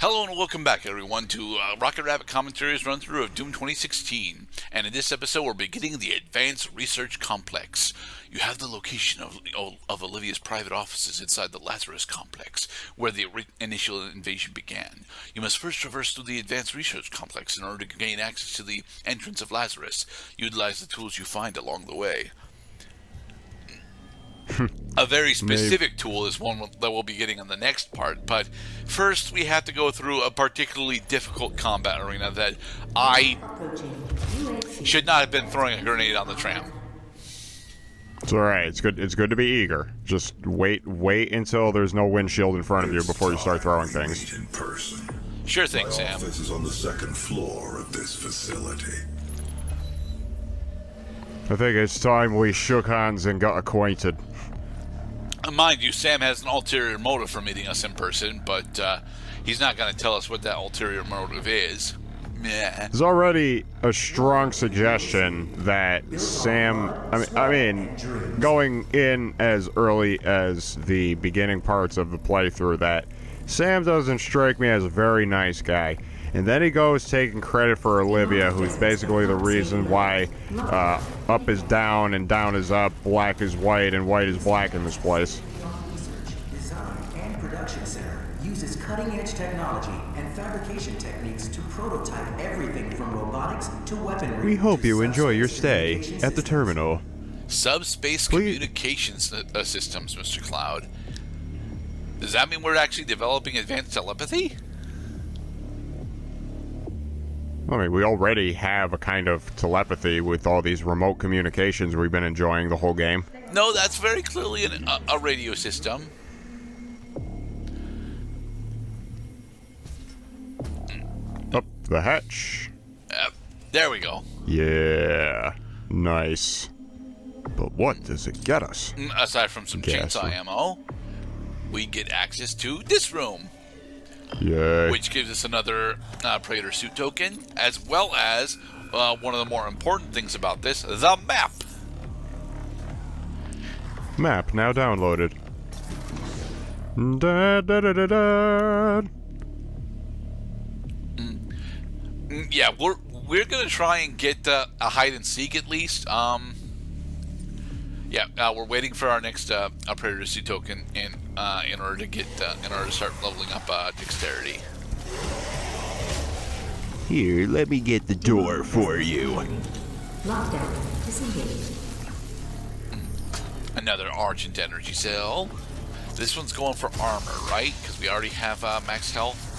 Hello and welcome back, everyone, to Rocket Rabbit Commentaries run-through of Doom 2016. And in this episode, we're beginning the Advanced Research Complex. You have the location of Olivia's private offices inside the Lazarus Complex, where the initial invasion began. You must first traverse through the Advanced Research Complex in order to gain access to the entrance of Lazarus. Utilize the tools you find along the way. A very specific tool is one that we'll be getting in the next part, but first we have to go through a particularly difficult combat arena that I should not have been throwing a grenade on the tram. It's alright, it's good to be eager. Just wait until there's no windshield in front of you before you start throwing things. In person. Sure thing, Sam. My office is on the second floor of this facility. I think it's time we shook hands and got acquainted. Mind you, Sam has an ulterior motive for meeting us in person, but he's not going to tell us what that ulterior motive is. Meh. There's already a strong suggestion that Sam... I mean, going in as early as the beginning parts of the playthrough, that Sam doesn't strike me as a very nice guy. And then he goes taking credit for Olivia, who's basically the reason why up is down and down is up, black is white and white is black in this place. Research, design, and production center uses cutting-edge technology and fabrication techniques to prototype everything from robotics to weaponry. We hope you enjoy your stay at the terminal. Subspace communications systems, Mr. Cloud. Does that mean we're actually developing advanced telepathy? I mean, we already have a kind of telepathy with all these remote communications we've been enjoying the whole game. No, that's very clearly a radio system. Up the hatch. There we go. Yeah. Nice. But what does it get us? Aside from some chainsaw ammo, we get access to this room. Yay. Which gives us another Predator suit token, as well as one of the more important things about this, the map. Map now downloaded. Da, da, da, da, da. Yeah, we're gonna try and get a hide and seek at least. We're waiting for our next Predator suit token in order to start leveling up dexterity. Here, let me get the door for you. Lockdown disengaged. Another Argent energy cell. This one's going for armor, right? Because we already have max health.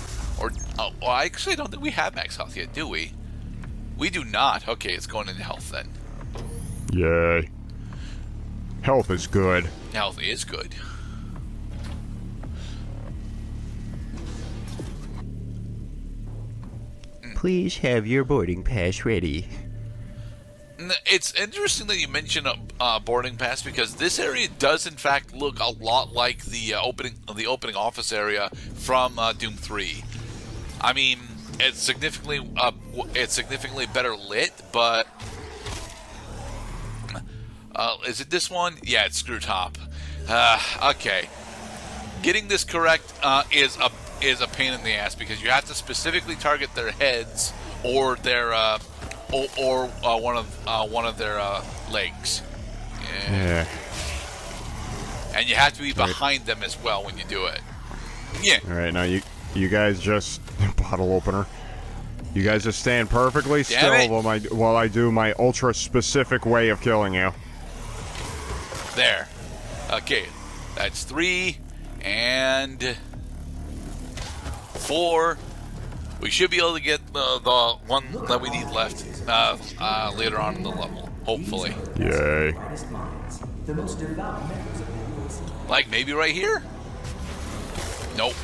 I actually don't think we have max health yet, do we? We do not. Okay, it's going into health then. Yay. Health is good. Health is good. Please have your boarding pass ready. It's interesting that you mention a boarding pass, because this area does in fact look a lot like the opening office area from Doom 3. I mean, it's significantly better lit, but is it this one? Yeah, it's screw top. Okay, getting this correct is a pain in the ass, because you have to specifically target their heads or their one of their legs. Yeah. And you have to be behind them as well when you do it. Yeah. All right, now you guys just bottle opener. You guys just stand perfectly still while I do my ultra specific way of killing you. There. Okay, that's 3 and 4. We should be able to get the one that we need left later on in the level, hopefully. Yay. Like maybe right here? Nope.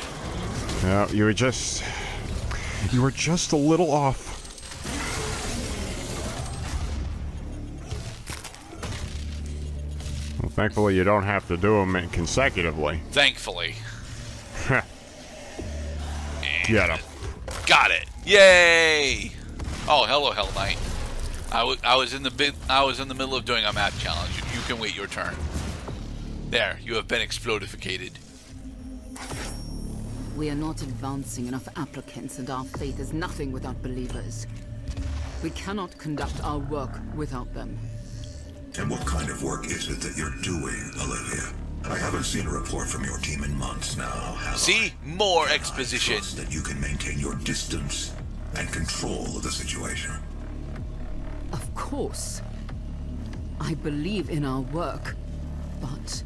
No, you were just a little off. Well, thankfully you don't have to do them consecutively. Thankfully. Get him. Got it. Yay! Oh, hello, Hell Knight. I was in the middle of doing a map challenge. You can wait your turn. There, you have been explodificated. We are not advancing enough applicants, and our faith is nothing without believers. We cannot conduct our work without them. And what kind of work is it that you're doing, Olivia? I haven't seen a report from your team in months now, have See? More exposition. I trust that you can maintain your distance and control of the situation. Of course. I believe in our work, but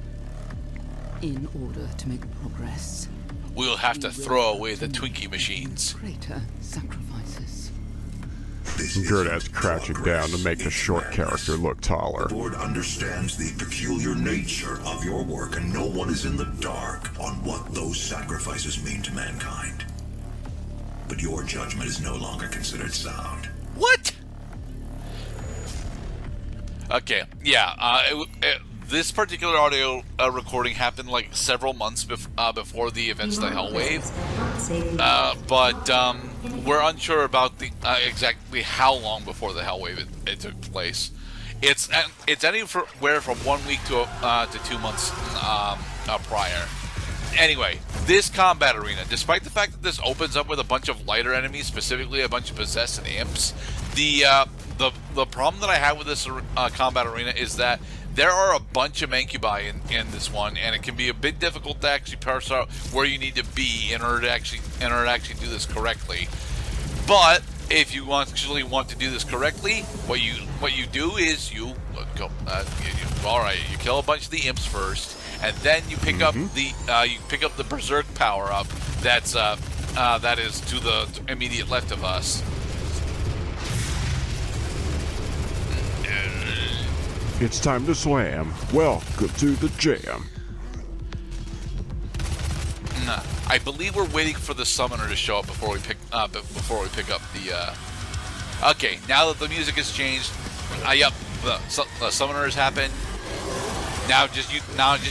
in order to make progress, We'll have to throw away the Twinkie machines. greater sacrifices. Good as crouching down to make the short character look taller. The board understands the peculiar nature of your work, and no one is in the dark on what those sacrifices mean to mankind. But your judgment is no longer considered sound. What? Okay, yeah, this particular audio recording happened like several months before the events of the Hellwave. But we're unsure about the exactly how long before the Hellwave it took place. It's anywhere from 1 week to 2 months prior. Anyway, this combat arena, despite the fact that this opens up with a bunch of lighter enemies, specifically a bunch of possessed and imps, the problem that I have with this combat arena is that there are a bunch of Mancubi in this one, and it can be a bit difficult to actually parse out where you need to be in order to actually do this correctly. But if you actually want to do this correctly, what you do is you go. You kill a bunch of the imps first, and then you pick up the berserk power up. That is to the immediate left of us. It's time to slam. Welcome to the jam. I believe we're waiting for the summoner to show up before we pick up the. Okay, now that the music has changed, yep, the summoner has happened. Now just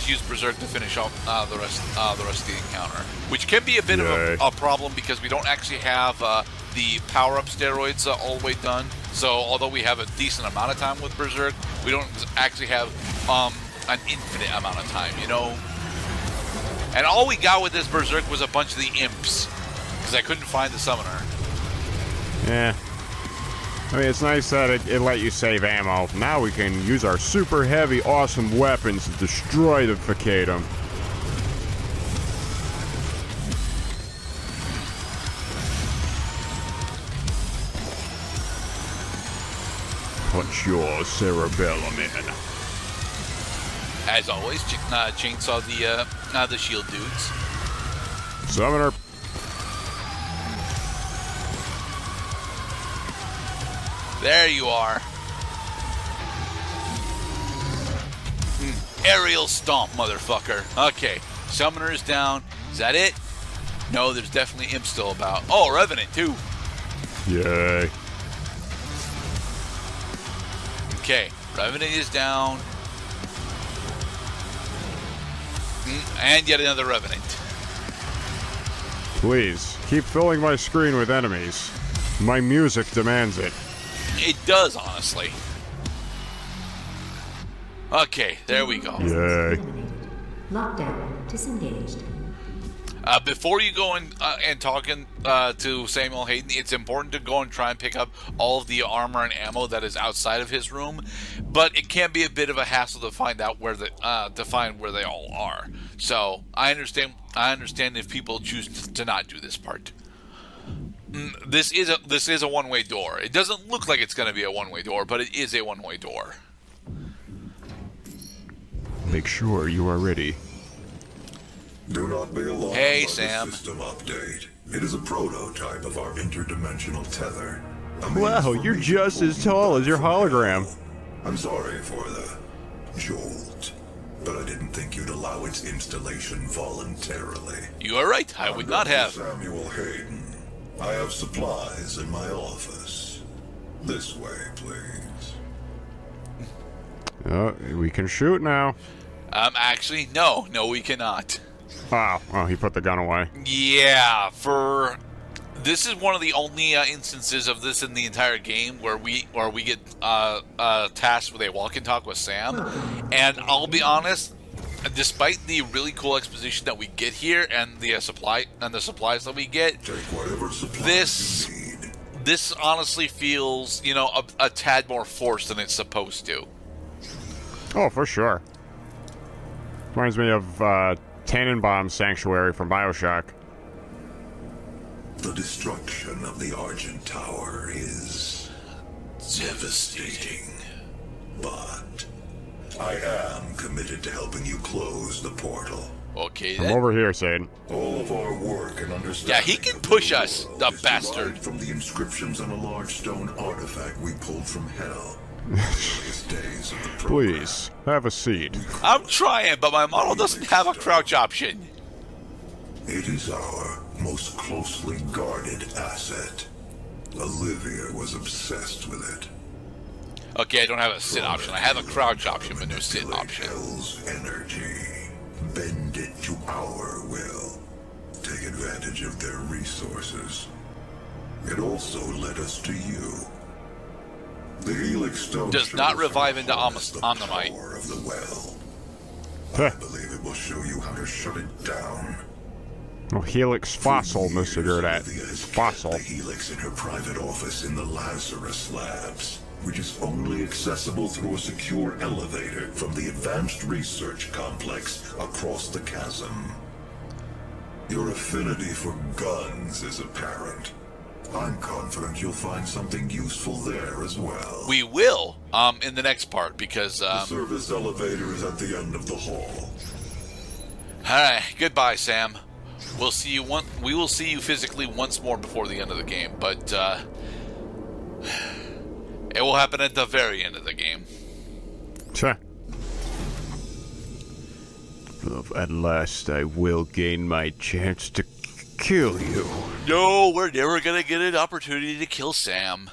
use berserk to finish off the rest of the encounter, which can be a bit of a problem because we don't actually have the power-up steroids all the way done. So although we have a decent amount of time with berserk, we don't actually have an infinite amount of time, you know. And all we got with this berserk was a bunch of the imps because I couldn't find the summoner. Yeah. I mean, it's nice that it let you save ammo. Now we can use our super heavy, awesome weapons to destroy the Facatum. Punch your cerebellum in. As always, chainsaw the shield dudes. Summoner. There you are. Aerial stomp, motherfucker. Okay, summoner is down. Is that it? No, there's definitely imps still about. Oh, Revenant too. Yay. Okay, Revenant is down. And yet another Revenant. Please, keep filling my screen with enemies. My music demands it. It does, honestly. Okay, there we go. Yay. Lockdown disengaged. Before you go and talking to Samuel Hayden, it's important to go and try and pick up all of the armor and ammo that is outside of his room. But it can be a bit of a hassle to find out where they all are. So I understand if people choose to not do this part. This is a one-way door. It doesn't look like it's going to be a one-way door, but it is a one-way door. Make sure you are ready. Do not be alarmed Hey, by Sam. the system update. It is a prototype of our interdimensional tether. Wow, you're just as tall as your hologram. I'm sorry for the jolt, but I didn't think you'd allow its installation voluntarily. You are right. I would not have. Samuel Hayden. I have supplies in my office. This way, please. Oh, we can shoot now. Actually, no, we cannot. Oh, he put the gun away. Yeah, this is one of the only instances of this in the entire game where we get tasked with a walk and talk with Sam, and I'll be honest, despite the really cool exposition that we get here and the supplies that we get, Take whatever supplies you need. this honestly feels, a tad more forced than it's supposed to. Oh, for sure. Reminds me of Tannenbaum's Sanctuary from BioShock. The destruction of the Argent Tower is devastating. But I am committed to helping you close the portal. Okay, Come then. over here, Satan. All of our work and understanding. Yeah, he can push us, the is bastard. derived from the inscriptions on a large stone artifact we pulled from hell. In the earliest days of the program. Please, have a seat. I'm trying, but my model doesn't have a crouch option. It is our most closely guarded asset. Olivia was obsessed with it. Okay, I don't have a sit option. I have a crouch option, but no sit Manipulate option. Hell's energy. Bend it to our will. Take advantage of their resources. It also led us to you. The Helix Stone Does not shows revive how into harness the Omnimite. power of the well. Huh. I believe it will show you how to shut it down. Oh, Helix Fossil, Mr. Gerdat. Olivia has kept Fossil. the Helix in her private office in the Lazarus Labs, which is only accessible through a secure elevator from the Advanced Research Complex across the chasm. Your affinity for guns is apparent. I'm confident you'll find something useful there as well. We will, in the next part, because, The service elevator is at the end of the hall. alright, goodbye, Sam. We will see you physically once more before the end of the game, but, it will happen at the very end of the game. Tch. At last I will gain my chance to kill you. No, we're never gonna get an opportunity to kill Sam.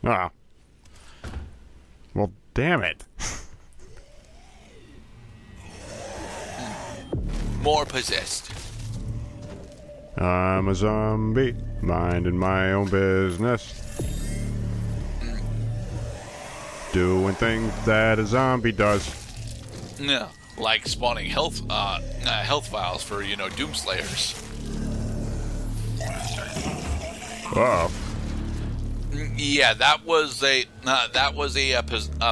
Ah. Well, damn it. More possessed. I'm a zombie, minding my own business. Doing things that a zombie does. Yeah, like spawning health files for, Doomslayers. Uh-oh. Yeah, that was a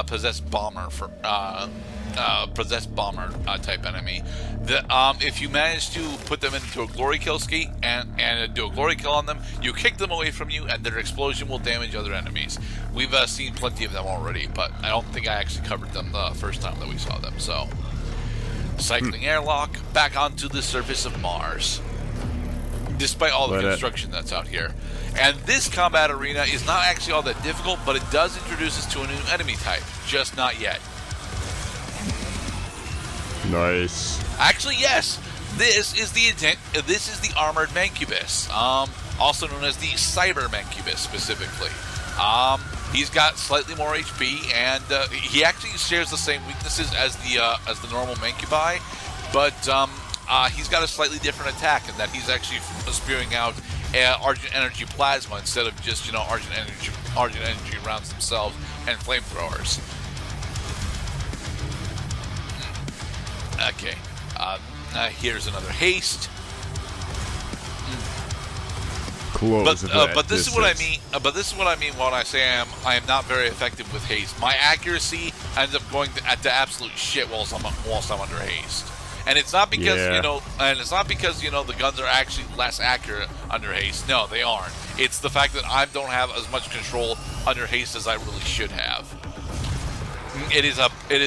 possessed bomber type enemy. If you manage to put them into a glory kill ski and do a glory kill on them, you kick them away from you, and their explosion will damage other enemies. We've seen plenty of them already, but I don't think I actually covered them the first time that we saw them. So, cycling airlock back onto the surface of Mars. Despite all the construction that's out here. And this combat arena is not actually all that difficult, but it does introduce us to a new enemy type. Just not yet. Nice. Actually, yes. This is the armored Mancubus, also known as the Cyber Mancubus specifically. He's got slightly more HP, and he actually shares the same weaknesses as the normal Mancubi, but he's got a slightly different attack in that he's actually spewing out Argent Energy Plasma instead of just Argent Energy rounds themselves and flamethrowers. Okay, here's another haste. Close. But this is what I mean. But this is what I mean when I say I am not very effective with haste. My accuracy ends up going to absolute shit whilst I'm under haste. And it's not because the guns are actually less accurate under haste. No, they aren't. It's the fact that I don't have as much control under haste as I really should have. It is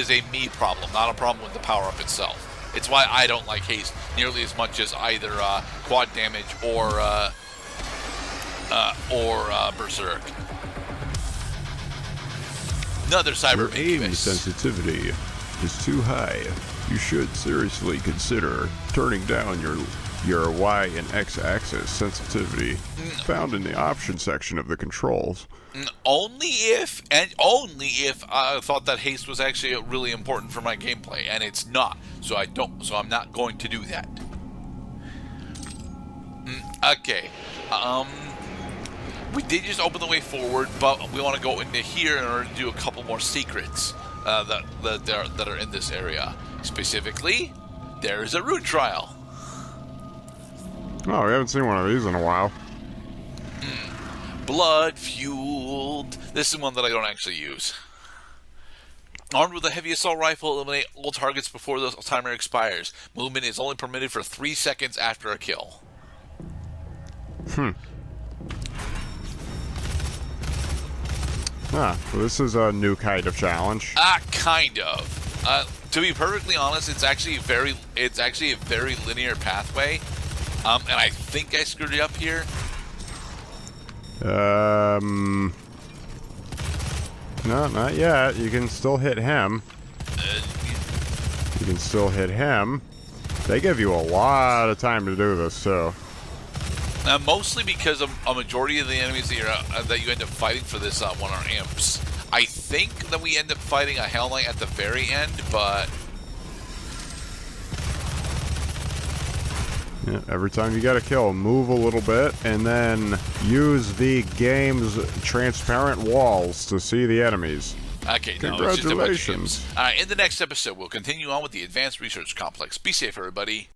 a me problem, not a problem with the power up itself. It's why I don't like haste nearly as much as either quad damage or berserk. Another cyber Your aim Incubus. sensitivity is too high. You should seriously consider turning down your Y and X axis sensitivity found in the options section of the controls. Only if I thought that haste was actually really important for my gameplay, and it's not. So I'm not going to do that. Okay. We did just open the way forward, but we want to go into here in order to do a couple more secrets. that are in this area. Specifically, there is a root trial. Oh, we haven't seen one of these in a while. Blood fueled. This is one that I don't actually use. Armed with a heavy assault rifle, eliminate all targets before the timer expires. Movement is only permitted for 3 seconds after a kill. Ah, so this is a new kind of challenge. Kind of. To be perfectly honest, it's actually a very linear pathway. And I think I screwed it up here. No, not yet. You can still hit him. You can still hit him. They give you a lot of time to do this, so. Mostly because a majority of the enemies that you end up fighting for this one are imps. I think that we end up fighting a Hell Knight at the very end, but... Yeah, every time you get a kill, move a little bit, and then use the game's transparent walls to see the enemies. Okay, no, it's just a bunch of imps. In the next episode, we'll continue on with the Advanced Research Complex. Be safe, everybody.